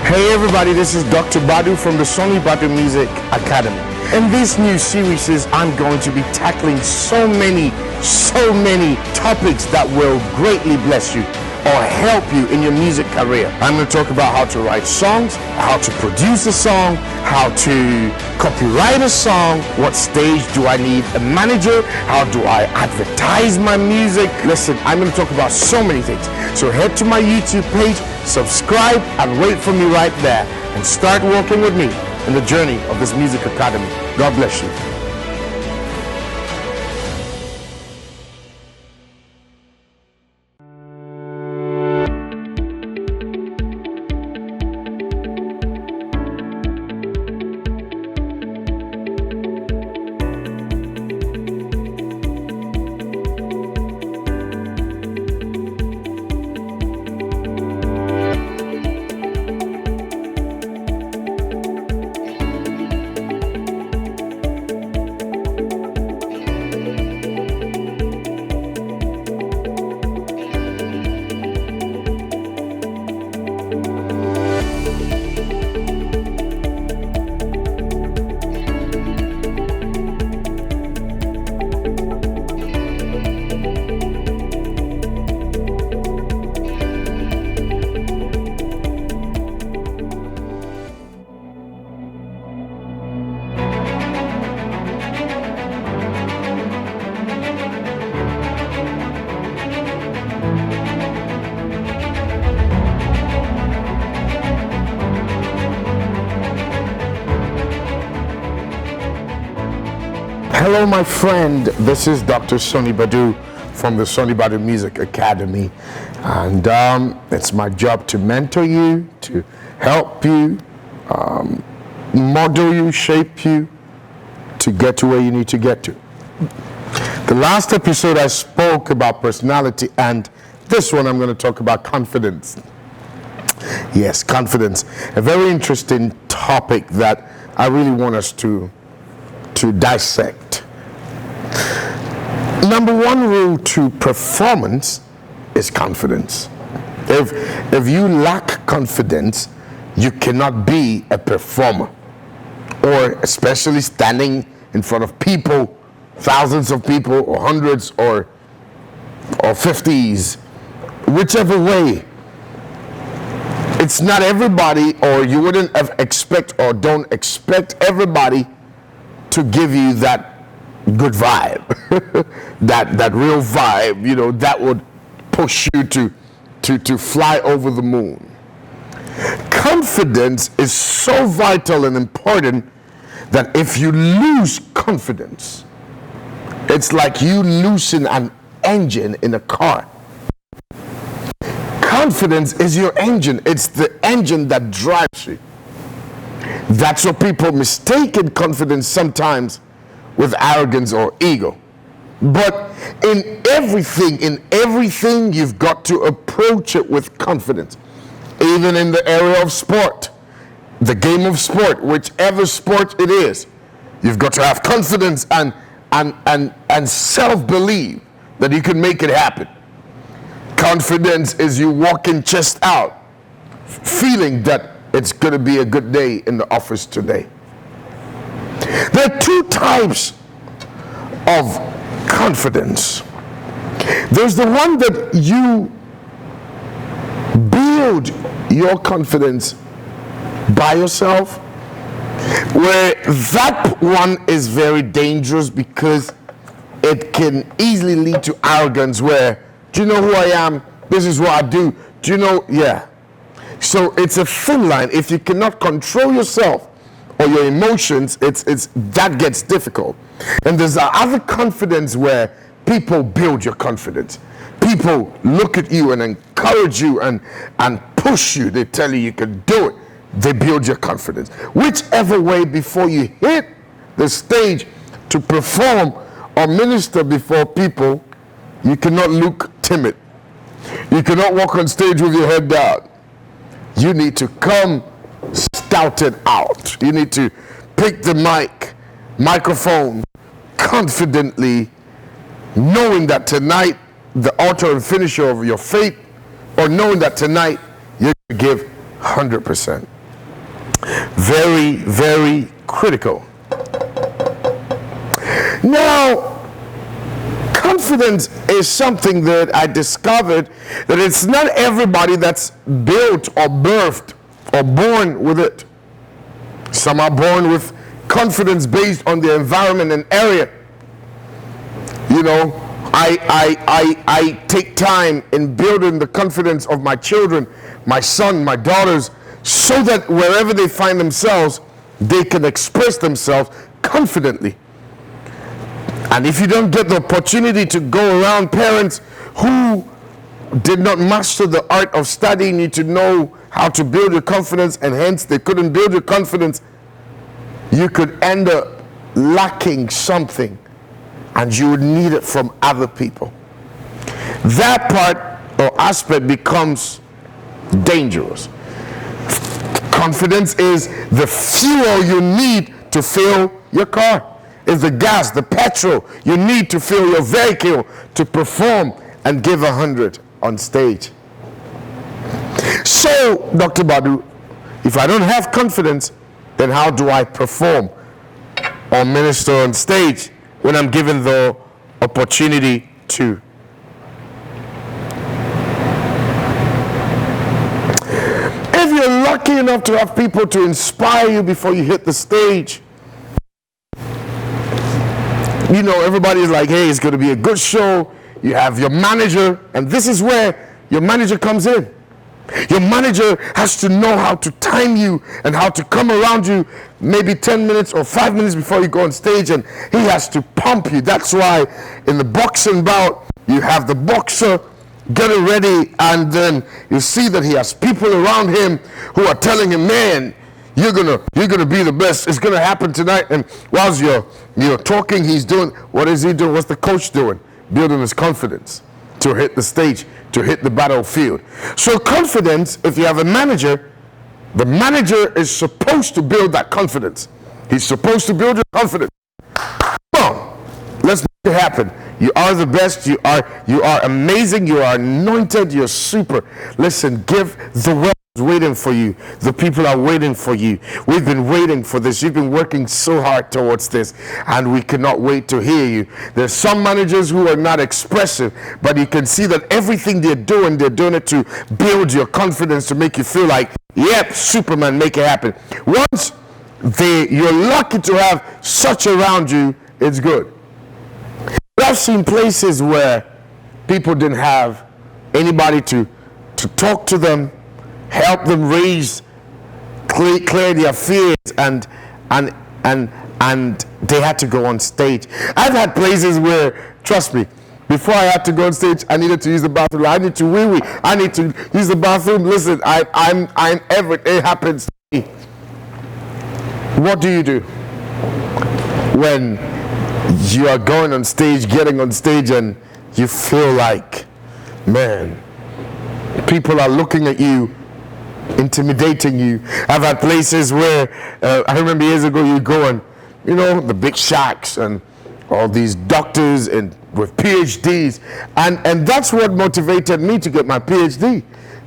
Hey everybody, this is Dr. Badu from the Sonnie Badu Music Academy. In this new series, I'm going to be tackling so many topics that will greatly bless you or help you in your music career. I'm going to talk about how to write songs, how to produce a song, how to copyright a song, what stage do I need a manager, how do I advertise my music. Listen, I'm going to talk about so many things. So head to my YouTube page, subscribe, and wait for me right there and start working with me in the journey of this music academy. God bless you. Hello my friend, this is Dr. Sonnie Badu from the Sonnie Badu Music Academy, and it's my job to mentor you, to help you, model you, shape you to get to where you need to get to. The last episode I spoke about personality, and this one I'm going to talk about confidence. Yes, confidence, a very interesting topic that I really want us to dissect. Number one rule to performance is confidence. If you lack confidence, you cannot be a performer, or especially standing in front of people, thousands of people, or hundreds, or 50s, whichever way. It's not everybody, or you wouldn't expect or don't expect everybody to give you that good vibe, that real vibe, you know, that would push you to fly over the moon. Confidence is so vital and important that if you lose confidence, it's like you losing an engine in a car. Confidence is your engine. It's the engine that drives you. That's what people mistake confidence sometimes with arrogance or ego. But in everything, you've got to approach it with confidence. Even in the area of sport, the game of sport, whichever sport it is, you've got to have confidence and self-belief that you can make it happen. Confidence is you walking chest out, feeling that it's going to be a good day in the office today. There are two types of confidence. There's the one that you build your confidence by yourself, where that one is very dangerous because it can easily lead to arrogance, where, do you know who I am? This is what I do. Do you know? Yeah. So it's a thin line. If you cannot control yourself or your emotions, it's that gets difficult. And there's the other confidence where people build your confidence. People look at you and encourage you and push you. They tell you can do it. They build your confidence. Whichever way, before you hit the stage to perform or minister before people, you cannot look timid. You cannot walk on stage with your head down. You need to come stouted out. You need to pick the microphone confidently, knowing that tonight the author and finisher of your faith, or knowing that tonight you're going to give 100%. Very, very critical. Now, confidence is something that I discovered that it's not everybody that's built or birthed or born with it. Some are born with confidence based on their environment and area. You know, I take time in building the confidence of my children, my son, my daughters, so that wherever they find themselves, they can express themselves confidently. And if you don't get the opportunity to go around parents who did not master the art of studying you to know how to build your confidence, and hence they couldn't build your confidence, you could end up lacking something, and you would need it from other people. That part or aspect becomes dangerous. Confidence is the fuel you need to fill your car. It's the gas, the petrol you need to fill your vehicle to perform and give 100 on stage. So, Dr. Badu, if I don't have confidence, then how do I perform or minister on stage when I'm given the opportunity to? If you're lucky enough to have people to inspire you before you hit the stage, you know, everybody's like, hey, it's going to be a good show. You have your manager, and this is where your manager comes in. Your manager has to know how to time you and how to come around you maybe 10 minutes or 5 minutes before you go on stage, and he has to pump you. That's why in the boxing bout, you have the boxer getting ready, and then you see that he has people around him who are telling him, man, you're gonna be the best. It's gonna happen tonight. And whilst you're talking, he's doing, what is he doing? What's the coach doing? Building his confidence to hit the stage, to hit the battlefield. So confidence, if you have a manager, the manager is supposed to build that confidence. He's supposed to build your confidence. Come on, let's make it happen. You are the best. You are amazing. You are anointed. You're super. Listen, give the world waiting for you. The people are waiting for you. We've been waiting for this. You've been working so hard towards this, and we cannot wait to hear you. There's some managers who are not expressive, but you can see that everything they're doing it to build your confidence, to make you feel like, yep, Superman, make it happen. Once you're lucky to have such around you, it's good. I've seen places where people didn't have anybody to talk to them, help them clear their fears, and they had to go on stage. I've had places where, trust me, before I had to go on stage, I needed to use the bathroom. I need to wee-wee. I need to use the bathroom. Listen, I'm everything happens to me. What do you do when you are going on stage, getting on stage, and you feel like, man, people are looking at you, intimidating you? I've had places where I remember years ago, you go and, you know, the big shacks and all these doctors and with PhDs, and that's what motivated me to get my PhD.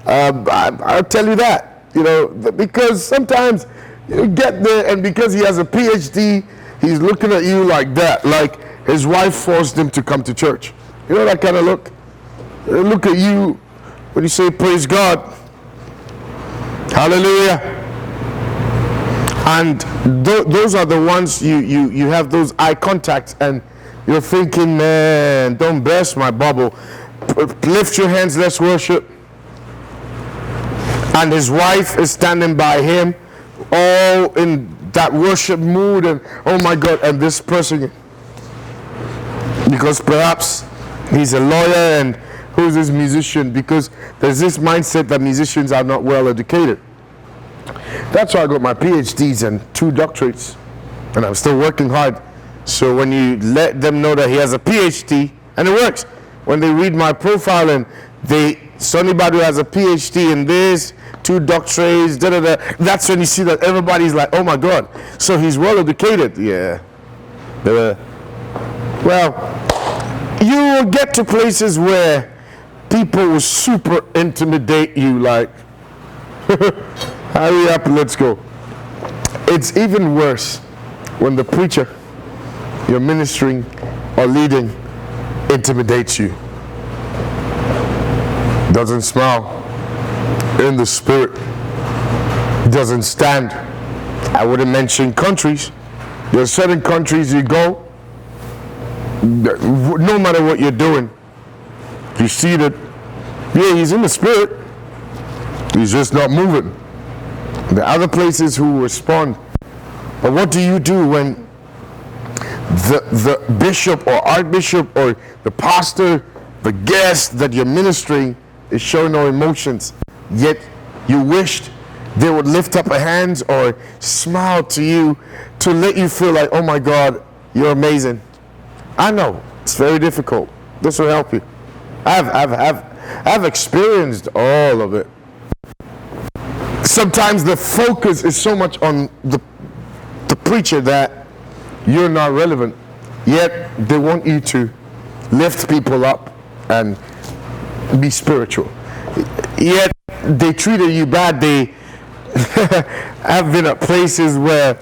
I'll tell you that, you know, because sometimes you get there, and because he has a PhD, he's looking at you like that, like his wife forced him to come to church. You know that kind of look? They look at you when you say, praise God, hallelujah. And those are the ones you have those eye contacts, and you're thinking, man, don't burst my bubble. Lift your hands, let's worship. And his wife is standing by him, all in that worship mood, and oh my God, and this person, because perhaps he's a lawyer, and who's this musician? Because there's this mindset that musicians are not well educated. That's why I got my PhDs and 2 doctorates, and I'm still working hard. So when you let them know that he has a PhD, and it works, when they read my profile and Sonnie Badu has a PhD in this, 2 doctorates, that's when you see that everybody's like, oh my God, so he's well educated. Yeah. Well, you will get to places where people will super intimidate you, like, hurry up, let's go. It's even worse when the preacher you're ministering or leading intimidates you. Doesn't smile in the spirit. Doesn't stand. I wouldn't mention countries. There are certain countries you go, no matter what you're doing, you see that, yeah, he's in the spirit, he's just not moving. There are other places who respond. But what do you do when the bishop or archbishop or the pastor, the guest that you're ministering is showing no emotions, yet you wished they would lift up a hand or smile to you to let you feel like, oh my God, you're amazing. I know, it's very difficult. This will help you. I've experienced all of it. Sometimes the focus is so much on the preacher that you're not relevant. Yet they want you to lift people up and be spiritual. Yet they treated you bad. I've been at places where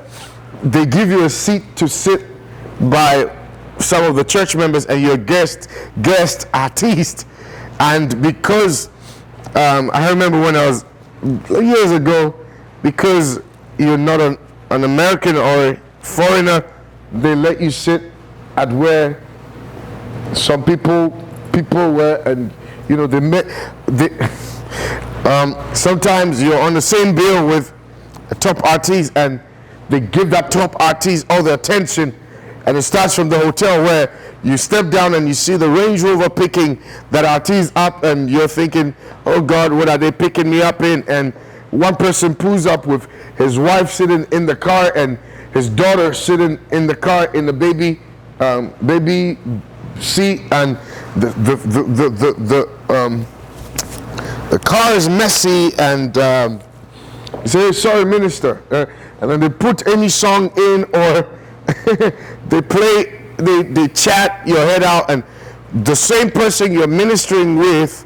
they give you a seat to sit by some of the church members and you're guest artist. And because I remember when I was years ago, because you're not an American or a foreigner, they let you sit at where some people were, and you know sometimes you're on the same bill with a top artist and they give that top artist all the attention, and it starts from the hotel where you step down and you see the Range Rover picking that artist up, and you're thinking, oh God, what are they picking me up in? And one person pulls up with his wife sitting in the car and his daughter sitting in the car in the baby seat, and the car is messy, and you say, sorry minister, and then they put any song in, or they chat your head out, and the same person you're ministering with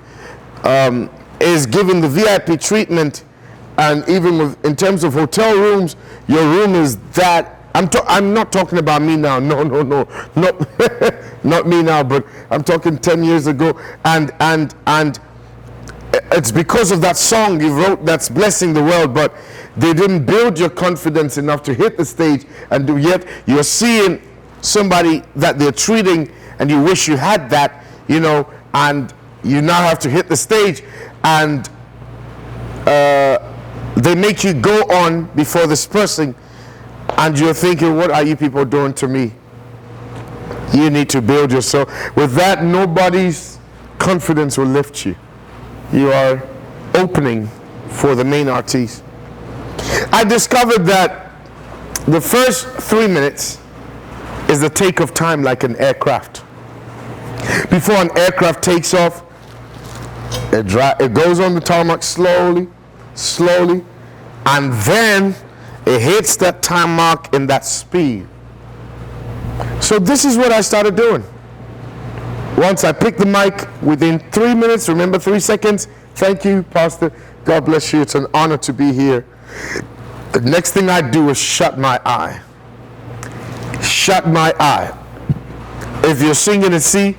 is given the VIP treatment. And even in terms of hotel rooms, your room is that. I'm not talking about me now. No, not me now. But I'm talking 10 years ago. And it's because of that song you wrote that's blessing the world. But they didn't build your confidence enough to hit the stage. And yet you're seeing somebody that they're treating, and you wish you had that, you know. And you now have to hit the stage, and they make you go on before this person, and you're thinking, what are you people doing to me? You need to build yourself. With that, nobody's confidence will lift you. You are opening for the main artist. I discovered that the first 3 minutes is the take of time like an aircraft. Before an aircraft takes off, it goes on the tarmac slowly, and then it hits that time mark in that speed. So this is what I started doing. Once I picked the mic, within 3 minutes, remember 3 seconds, thank you, Pastor, God bless you, it's an honor to be here. The next thing I do is shut my eye. Shut my eye. If you're singing in C,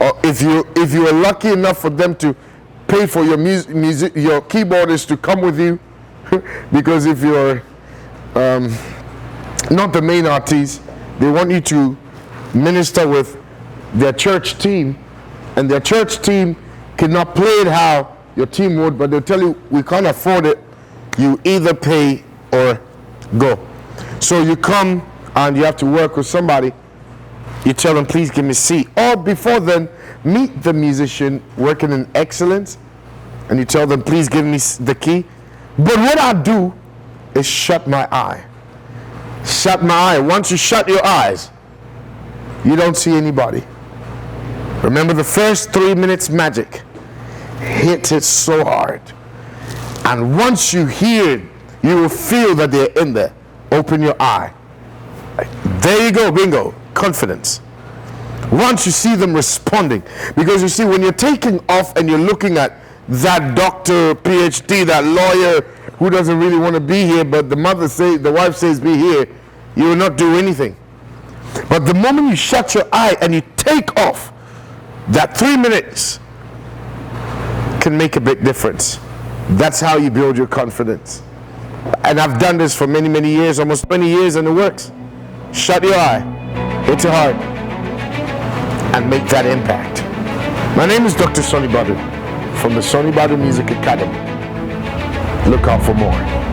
or if you are lucky enough for them to pay for your music, your keyboardist to come with you, because if you're not the main artist, they want you to minister with their church team, and their church team cannot play it how your team would, but they'll tell you, we can't afford it, you either pay or go. So you come and you have to work with somebody, you tell them, please give me C. Or before then, meet the musician working in excellence, and you tell them, please give me the key. But what I do is shut my eye. Shut my eye. Once you shut your eyes, you don't see anybody. Remember the first 3 minutes magic. Hit it so hard. And once you hear it, you will feel that they're in there. Open your eye. There you go, bingo. Confidence. Once you see them responding, because you see, when you're taking off and you're looking at that doctor, PhD, that lawyer, who doesn't really want to be here, but the wife says be here, you will not do anything. But the moment you shut your eye and you take off, that 3 minutes can make a big difference. That's how you build your confidence. And I've done this for many, many years, almost 20 years, and it works. Shut your eye, hit your heart, and make that impact. My name is Dr. Sonnie Badu from the Sonnie Badu Music Academy. Look out for more.